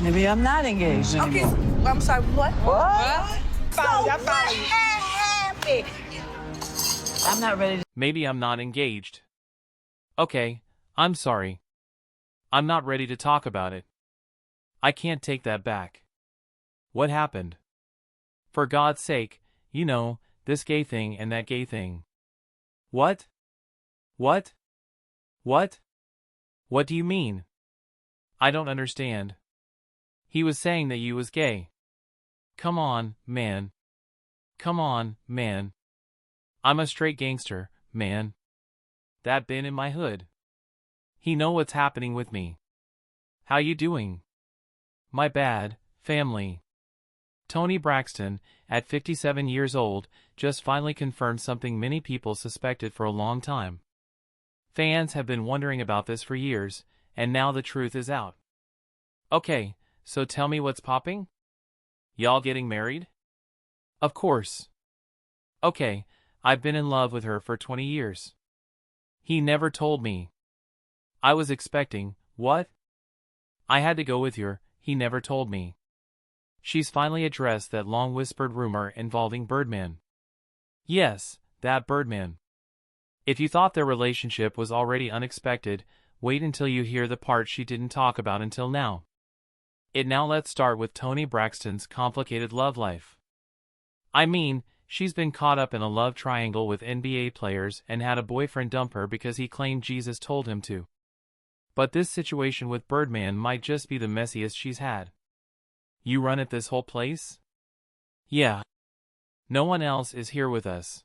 Maybe I'm not engaged Okay, anymore. I'm sorry, what? What? Follow, I follow you. Happy. I'm not ready to. Maybe I'm not engaged. Okay, I'm sorry. I'm not ready to talk about it. I can't take that back. What happened? For God's sake, you know, this gay thing and that gay thing. What? What? What? What do you mean? I don't understand. He was saying that you was gay. Come on, man. Come on, man. I'm a straight gangster, man. That been in my hood. He know what's happening with me. How you doing? My bad, family. Toni Braxton, at 57 years old, just finally confirmed something many people suspected for a long time. Fans have been wondering about this for years, and now the truth is out. Okay, so tell me what's popping? Y'all getting married? Of course. Okay, I've been in love with her for 20 years. He never told me. I was expecting, what? I had to go with her, he never told me. She's finally addressed that long-whispered rumor involving Birdman. Yes, that Birdman. If you thought their relationship was already unexpected, wait until you hear the part she didn't talk about until now. Now let's start with Toni Braxton's complicated love life. I mean, she's been caught up in a love triangle with NBA players and had a boyfriend dump her because he claimed Jesus told him to. But this situation with Birdman might just be the messiest she's had. You run at this whole place? Yeah. No one else is here with us.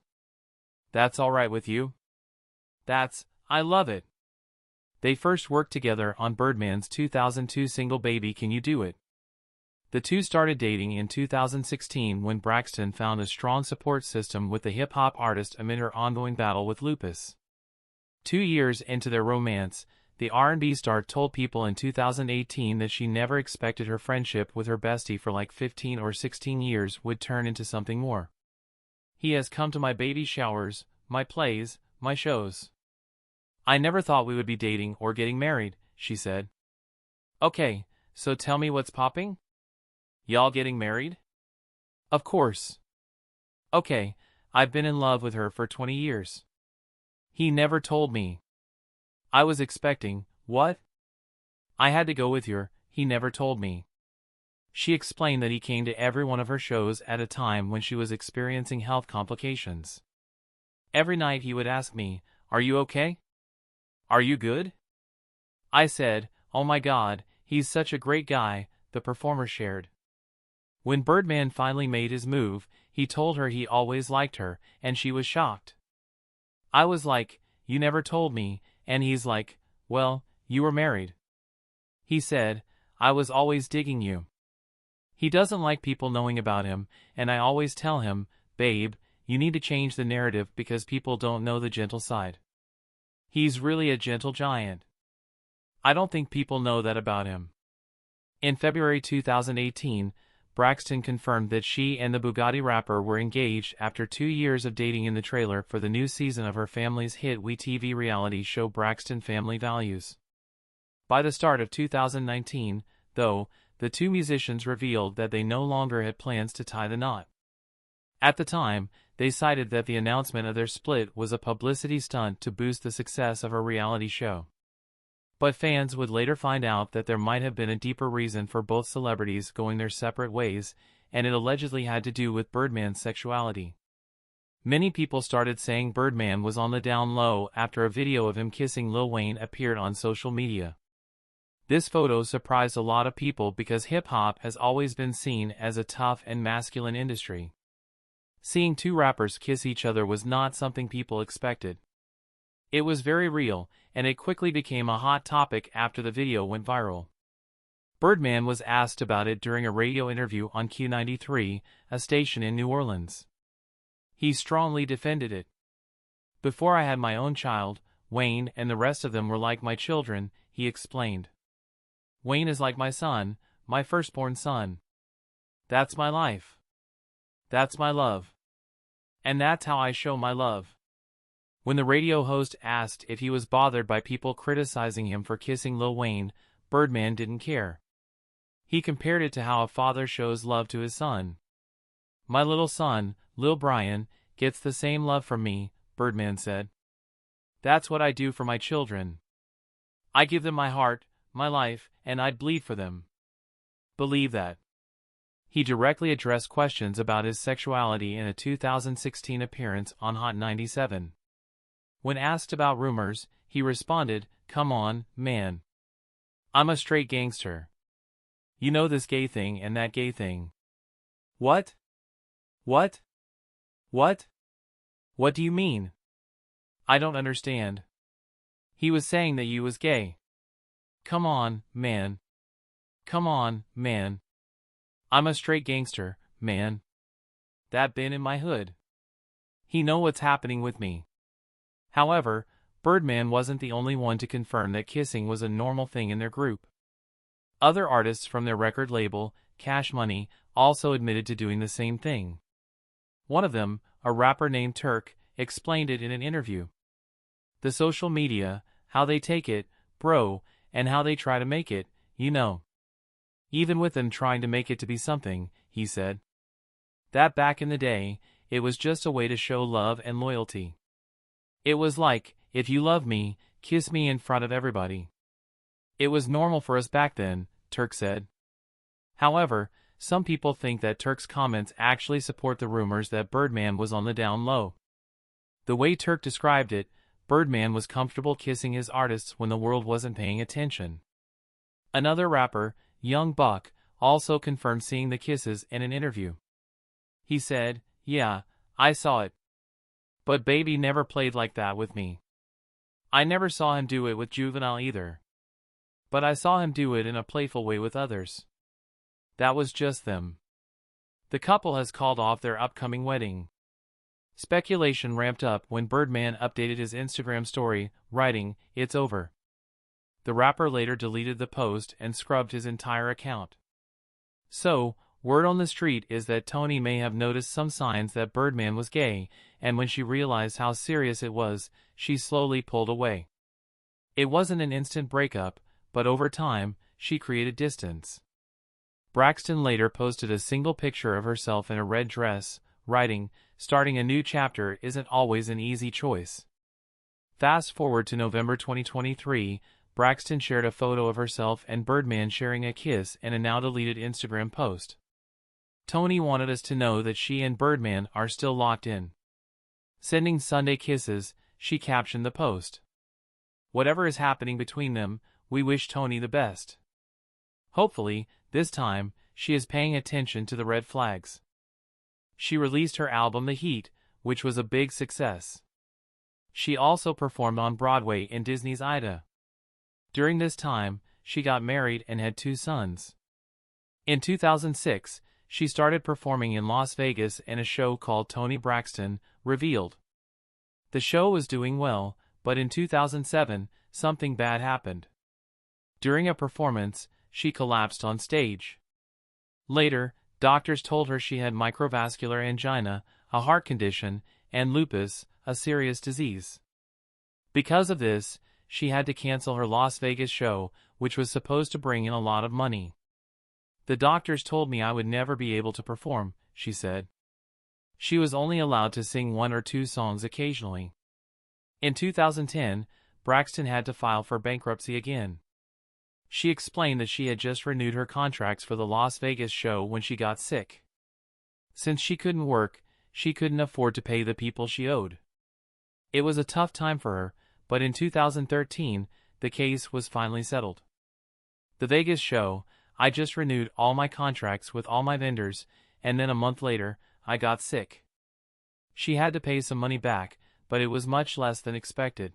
That's alright with you? I love it. They first worked together on Birdman's 2002 single Baby Can You Do It. The two started dating in 2016 when Braxton found a strong support system with the hip-hop artist amid her ongoing battle with lupus. 2 years into their romance, the R&B star told People in 2018 that she never expected her friendship with her bestie for like 15 or 16 years would turn into something more. He has come to my baby showers, my plays, my shows. I never thought we would be dating or getting married, she said. Okay, so tell me what's popping? Y'all getting married? Of course. Okay, I've been in love with her for 20 years. He never told me. I was expecting, what? I had to go with her, he never told me. She explained that he came to every one of her shows at a time when she was experiencing health complications. Every night he would ask me, "Are you okay? Are you good?" I said, "Oh my God, he's such a great guy," the performer shared. When Birdman finally made his move, he told her he always liked her, and she was shocked. I was like, "You never told me," and he's like, "Well, you were married." He said, "I was always digging you." He doesn't like people knowing about him, and I always tell him, "Babe, you need to change the narrative because people don't know the gentle side." He's really a gentle giant. I don't think people know that about him. In February 2018, Braxton confirmed that she and the Bugatti rapper were engaged after 2 years of dating in the trailer for the new season of her family's hit WeTV reality show Braxton Family Values. By the start of 2019, though, the two musicians revealed that they no longer had plans to tie the knot. At the time, they cited that the announcement of their split was a publicity stunt to boost the success of her reality show. But fans would later find out that there might have been a deeper reason for both celebrities going their separate ways, and it allegedly had to do with Birdman's sexuality. Many people started saying Birdman was on the down low after a video of him kissing Lil Wayne appeared on social media. This photo surprised a lot of people because hip-hop has always been seen as a tough and masculine industry. Seeing two rappers kiss each other was not something people expected. It was very real, and it quickly became a hot topic after the video went viral. Birdman was asked about it during a radio interview on Q93, a station in New Orleans. He strongly defended it. "Before I had my own child, Wayne and the rest of them were like my children," he explained. "Wayne is like my son, my firstborn son. That's my life. That's my love. And that's how I show my love." When the radio host asked if he was bothered by people criticizing him for kissing Lil Wayne, Birdman didn't care. He compared it to how a father shows love to his son. My little son, Lil Brian, gets the same love from me, Birdman said. That's what I do for my children. I give them my heart, my life, and I'd bleed for them. Believe that. He directly addressed questions about his sexuality in a 2016 appearance on Hot 97. When asked about rumors, he responded, "Come on, man. I'm a straight gangster. You know this gay thing and that gay thing." What? What? What? What do you mean? I don't understand. He was saying that you was gay. Come on, man. Come on, man. I'm a straight gangster, man. That been in my hood. He know what's happening with me. However, Birdman wasn't the only one to confirm that kissing was a normal thing in their group. Other artists from their record label, Cash Money, also admitted to doing the same thing. One of them, a rapper named Turk, explained it in an interview. The social media, how they take it, bro, and how they try to make it, you know. Even with them trying to make it to be something, he said. That back in the day, it was just a way to show love and loyalty. It was like, if you love me, kiss me in front of everybody. It was normal for us back then, Turk said. However, some people think that Turk's comments actually support the rumors that Birdman was on the down low. The way Turk described it, Birdman was comfortable kissing his artists when the world wasn't paying attention. Another rapper, Young Buck, also confirmed seeing the kisses in an interview. He said, "Yeah, I saw it. But Baby never played like that with me. I never saw him do it with Juvenile either. But I saw him do it in a playful way with others. That was just them." The couple has called off their upcoming wedding. Speculation ramped up when Birdman updated his Instagram story, writing, "It's over." The rapper later deleted the post and scrubbed his entire account. So, word on the street is that Toni may have noticed some signs that Birdman was gay, and when she realized how serious it was, she slowly pulled away. It wasn't an instant breakup, but over time, she created distance. Braxton later posted a single picture of herself in a red dress, writing, "Starting a new chapter isn't always an easy choice." Fast forward to November 2023, Braxton shared a photo of herself and Birdman sharing a kiss in a now-deleted Instagram post. Toni wanted us to know that she and Birdman are still locked in. Sending Sunday kisses, she captioned the post. "Whatever is happening between them, we wish Toni the best. Hopefully, this time, she is paying attention to the red flags." She released her album The Heat, which was a big success. She also performed on Broadway in Disney's Aida. During this time, she got married and had 2 sons. In 2006, she started performing in Las Vegas in a show called Toni Braxton, Revealed. The show was doing well, but in 2007, something bad happened. During a performance, she collapsed on stage. Later, doctors told her she had microvascular angina, a heart condition, and lupus, a serious disease. Because of this, she had to cancel her Las Vegas show, which was supposed to bring in a lot of money. "The doctors told me I would never be able to perform," she said. She was only allowed to sing 1 or 2 songs occasionally. In 2010, Braxton had to file for bankruptcy again. She explained that she had just renewed her contracts for the Las Vegas show when she got sick. Since she couldn't work, she couldn't afford to pay the people she owed. It was a tough time for her, but in 2013, the case was finally settled. "The Vegas show, I just renewed all my contracts with all my vendors, and then a month later, I got sick." She had to pay some money back, but it was much less than expected.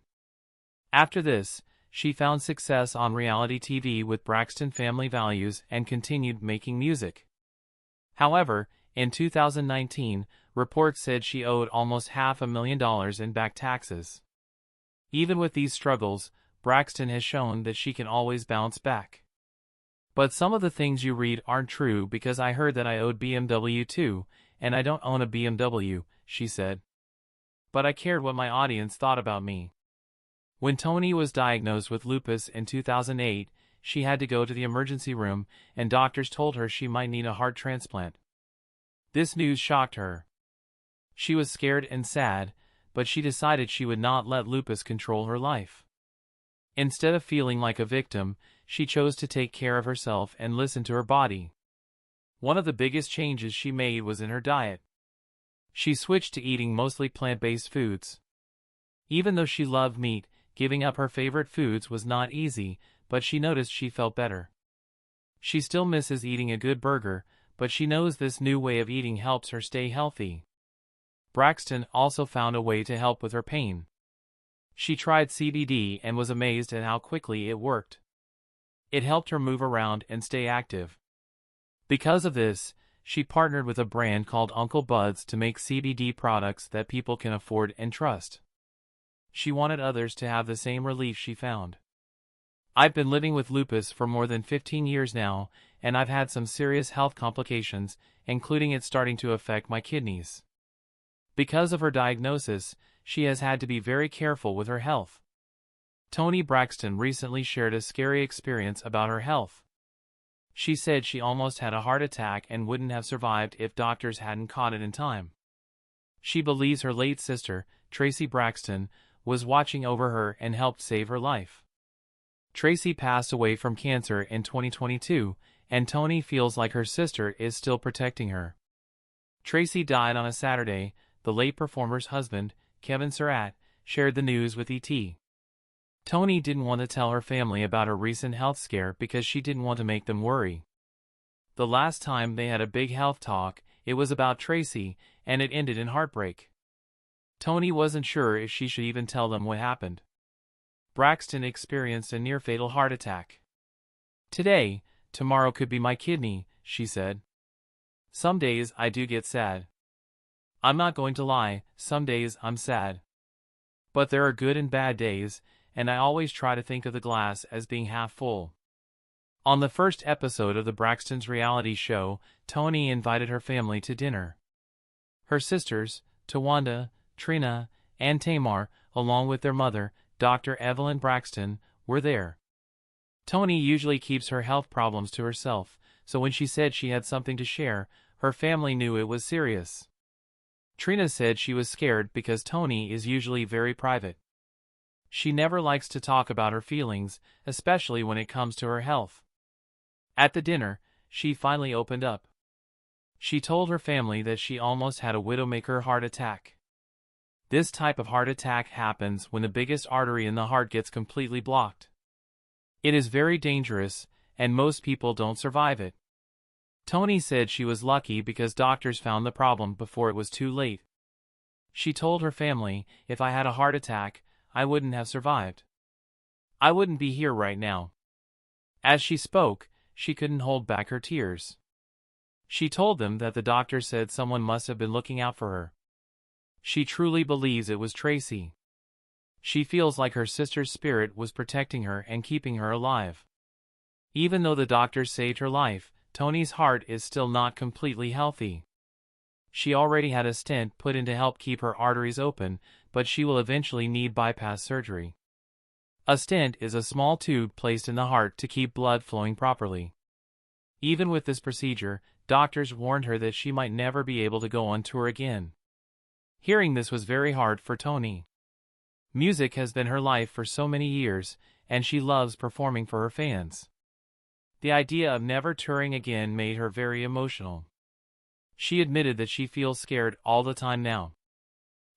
After this, she found success on reality TV with Braxton Family Values and continued making music. However, in 2019, reports said she owed almost $500,000 in back taxes. Even with these struggles, Braxton has shown that she can always bounce back. "But some of the things you read aren't true because I heard that I owed BMW too, and I don't own a BMW," she said. "But I cared what my audience thought about me." When Toni was diagnosed with lupus in 2008, she had to go to the emergency room, and doctors told her she might need a heart transplant. This news shocked her. She was scared and sad, but she decided she would not let lupus control her life. Instead of feeling like a victim, she chose to take care of herself and listen to her body. One of the biggest changes she made was in her diet. She switched to eating mostly plant-based foods. Even though she loved meat, giving up her favorite foods was not easy, but she noticed she felt better. She still misses eating a good burger, but she knows this new way of eating helps her stay healthy. Braxton also found a way to help with her pain. She tried CBD and was amazed at how quickly it worked. It helped her move around and stay active. Because of this, she partnered with a brand called Uncle Bud's to make CBD products that people can afford and trust. She wanted others to have the same relief she found. I've been living with lupus for more than 15 years now, and I've had some serious health complications, including it starting to affect my kidneys. Because of her diagnosis, she has had to be very careful with her health. Toni Braxton recently shared a scary experience about her health. She said she almost had a heart attack and wouldn't have survived if doctors hadn't caught it in time. She believes her late sister, Tracy Braxton, was watching over her and helped save her life. Tracy passed away from cancer in 2022, and Toni feels like her sister is still protecting her. Tracy died on a Saturday. The late performer's husband, Kevin Surratt, shared the news with ET. Toni didn't want to tell her family about her recent health scare because she didn't want to make them worry. The last time they had a big health talk, it was about Tracy, and it ended in heartbreak. Toni wasn't sure if she should even tell them what happened. Braxton experienced a near-fatal heart attack. Tomorrow could be my kidney, she said. Some days I do get sad. I'm not going to lie, some days I'm sad. But there are good and bad days, and I always try to think of the glass as being half full. On the first episode of the Braxton's reality show, Toni invited her family to dinner. Her sisters, Tawanda, Trina, and Tamar, along with their mother, Dr. Evelyn Braxton, were there. Toni usually keeps her health problems to herself, so when she said she had something to share, her family knew it was serious. Trina said she was scared because Toni is usually very private. She never likes to talk about her feelings, especially when it comes to her health. At the dinner, she finally opened up. She told her family that she almost had a widowmaker heart attack. This type of heart attack happens when the biggest artery in the heart gets completely blocked. It is very dangerous, and most people don't survive it. Toni said she was lucky because doctors found the problem before it was too late. She told her family, if I had a heart attack, I wouldn't have survived. I wouldn't be here right now. As she spoke, she couldn't hold back her tears. She told them that the doctor said someone must have been looking out for her. She truly believes it was Tracy. She feels like her sister's spirit was protecting her and keeping her alive. Even though the doctors saved her life, Toni's heart is still not completely healthy. She already had a stent put in to help keep her arteries open, but she will eventually need bypass surgery. A stent is a small tube placed in the heart to keep blood flowing properly. Even with this procedure, doctors warned her that she might never be able to go on tour again. Hearing this was very hard for Toni. Music has been her life for so many years, and she loves performing for her fans. The idea of never touring again made her very emotional. She admitted that she feels scared all the time now.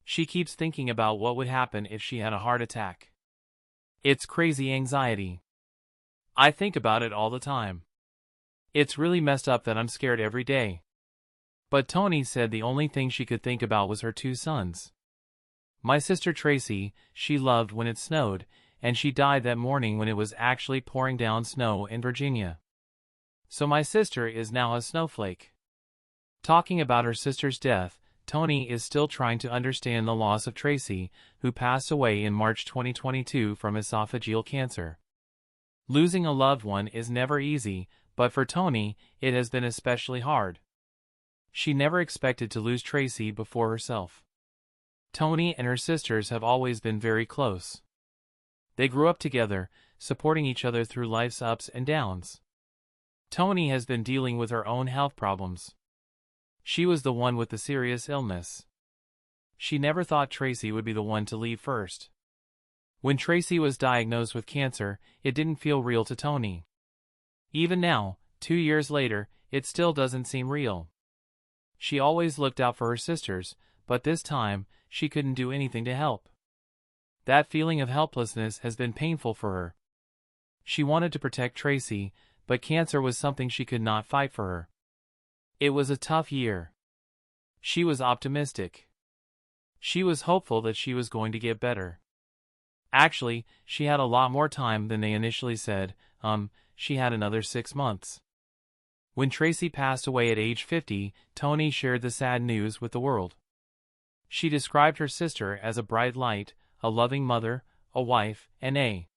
She keeps thinking about what would happen if she had a heart attack. It's crazy anxiety. I think about it all the time. It's really messed up that I'm scared every day. But Toni said the only thing she could think about was her two sons. My sister Tracy, she loved when it snowed, and she died that morning when it was actually pouring down snow in Virginia. So my sister is now a snowflake. Talking about her sister's death, Toni is still trying to understand the loss of Tracy, who passed away in March 2022 from esophageal cancer. Losing a loved one is never easy, but for Toni, it has been especially hard. She never expected to lose Tracy before herself. Toni and her sisters have always been very close. They grew up together, supporting each other through life's ups and downs. Toni has been dealing with her own health problems. She was the one with the serious illness. She never thought Tracy would be the one to leave first. When Tracy was diagnosed with cancer, it didn't feel real to Toni. Even now, 2 years later, it still doesn't seem real. She always looked out for her sisters, but this time, she couldn't do anything to help. That feeling of helplessness has been painful for her. She wanted to protect Tracy, but cancer was something she could not fight for her. It was a tough year. She was optimistic. She was hopeful that she was going to get better. Actually, she had a lot more time than they initially said. She had another 6 months. When Tracy passed away at age 50, Toni shared the sad news with the world. She described her sister as a bright light, a loving mother, a wife, and a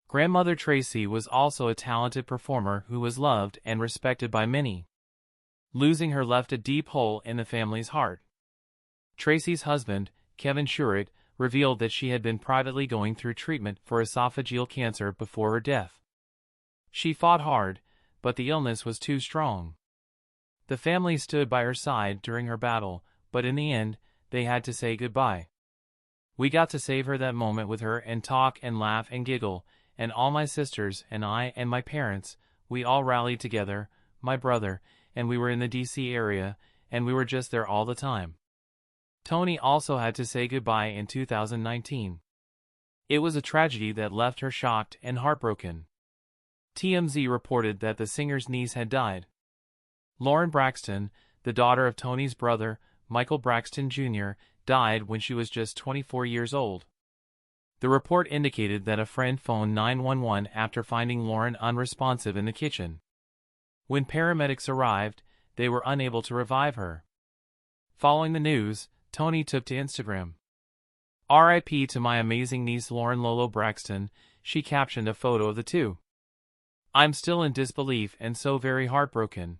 grandmother. Tracy was also a talented performer who was loved and respected by many. Losing her left a deep hole in the family's heart. Tracy's husband, Kevin Shuret, revealed that she had been privately going through treatment for esophageal cancer before her death. She fought hard, but the illness was too strong. The family stood by her side during her battle, but in the end, they had to say goodbye. We got to save her that moment with her and talk and laugh and giggle, and all my sisters and I and my parents, we all rallied together, my brother, and we were in the DC area, and we were just there all the time. Toni also had to say goodbye in 2019. It was a tragedy that left her shocked and heartbroken. TMZ reported that the singer's niece had died. Lauren Braxton, the daughter of Toni's brother, Michael Braxton Jr., died when she was just 24 years old. The report indicated that a friend phoned 911 after finding Lauren unresponsive in the kitchen. When paramedics arrived, they were unable to revive her. Following the news, Toni took to Instagram. "R.I.P. to my amazing niece Lauren Lolo Braxton," she captioned a photo of the two. "I'm still in disbelief and so very heartbroken.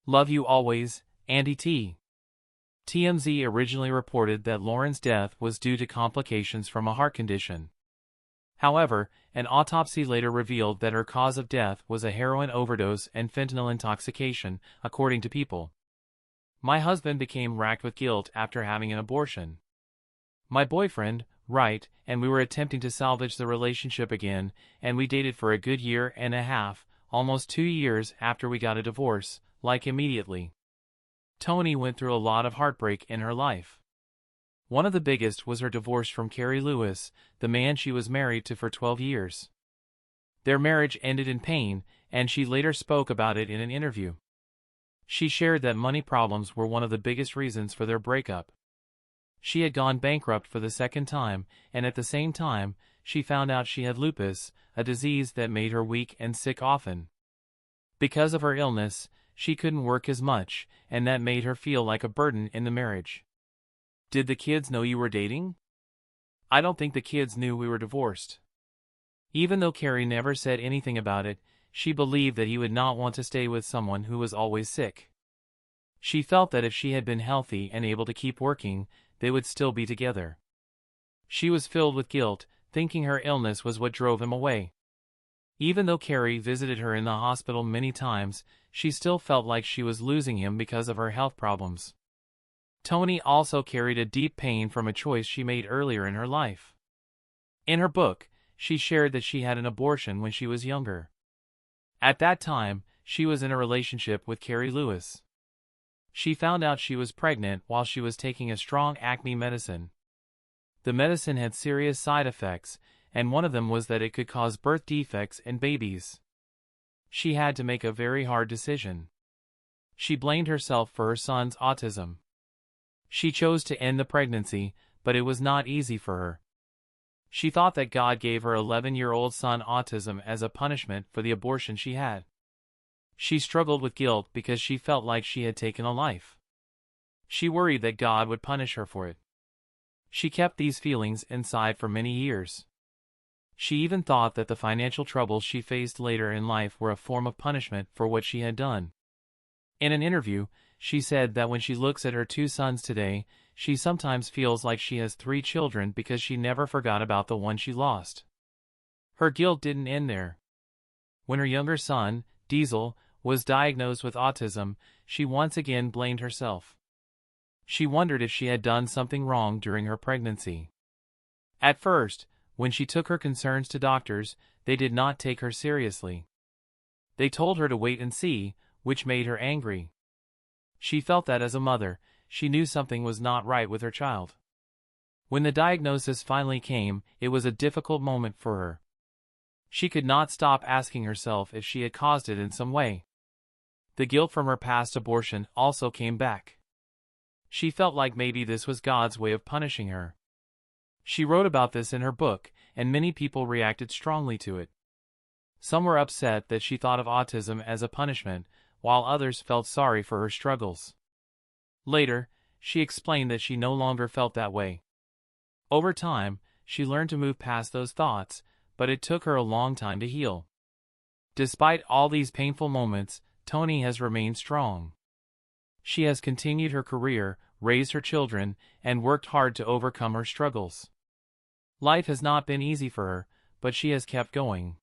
Love you always, Auntie T." TMZ originally reported that Lauren's death was due to complications from a heart condition. However, an autopsy later revealed that her cause of death was a heroin overdose and fentanyl intoxication, according to People. "My husband became racked with guilt after having an abortion. My boyfriend, right, and we were attempting to salvage the relationship again, and we dated for a good year and a half, almost 2 years after we got a divorce, like immediately." Toni went through a lot of heartbreak in her life. One of the biggest was her divorce from Kerry Lewis, the man she was married to for 12 years. Their marriage ended in pain, and she later spoke about it in an interview. She shared that money problems were one of the biggest reasons for their breakup. She had gone bankrupt for the second time, and at the same time, she found out she had lupus, a disease that made her weak and sick often. Because of her illness, she couldn't work as much, and that made her feel like a burden in the marriage. "Did the kids know you were dating?" "I don't think the kids knew we were divorced." Even though Kerry never said anything about it, she believed that he would not want to stay with someone who was always sick. She felt that if she had been healthy and able to keep working, they would still be together. She was filled with guilt, thinking her illness was what drove him away. Even though Kerry visited her in the hospital many times, she still felt like she was losing him because of her health problems. Toni also carried a deep pain from a choice she made earlier in her life. In her book, she shared that she had an abortion when she was younger. At that time, she was in a relationship with Kerry Lewis. She found out she was pregnant while she was taking a strong acne medicine. The medicine had serious side effects, and one of them was that it could cause birth defects in babies. She had to make a very hard decision. She blamed herself for her son's autism. She chose to end the pregnancy, but it was not easy for her. She thought that God gave her 11-year-old son autism as a punishment for the abortion she had. She struggled with guilt because she felt like she had taken a life. She worried that God would punish her for it. She kept these feelings inside for many years. She even thought that the financial troubles she faced later in life were a form of punishment for what she had done. In an interview, she said that when she looks at her 2 sons today, she sometimes feels like she has 3 children because she never forgot about the one she lost. Her guilt didn't end there. When her younger son, Diesel, was diagnosed with autism, she once again blamed herself. She wondered if she had done something wrong during her pregnancy. At first, when she took her concerns to doctors, they did not take her seriously. They told her to wait and see, which made her angry. She felt that as a mother, she knew something was not right with her child. When the diagnosis finally came, it was a difficult moment for her. She could not stop asking herself if she had caused it in some way. The guilt from her past abortion also came back. She felt like maybe this was God's way of punishing her. She wrote about this in her book, and many people reacted strongly to it. Some were upset that she thought of autism as a punishment, while others felt sorry for her struggles. Later, she explained that she no longer felt that way. Over time, she learned to move past those thoughts, but it took her a long time to heal. Despite all these painful moments, Toni has remained strong. She has continued her career, raised her children, and worked hard to overcome her struggles. Life has not been easy for her, but she has kept going.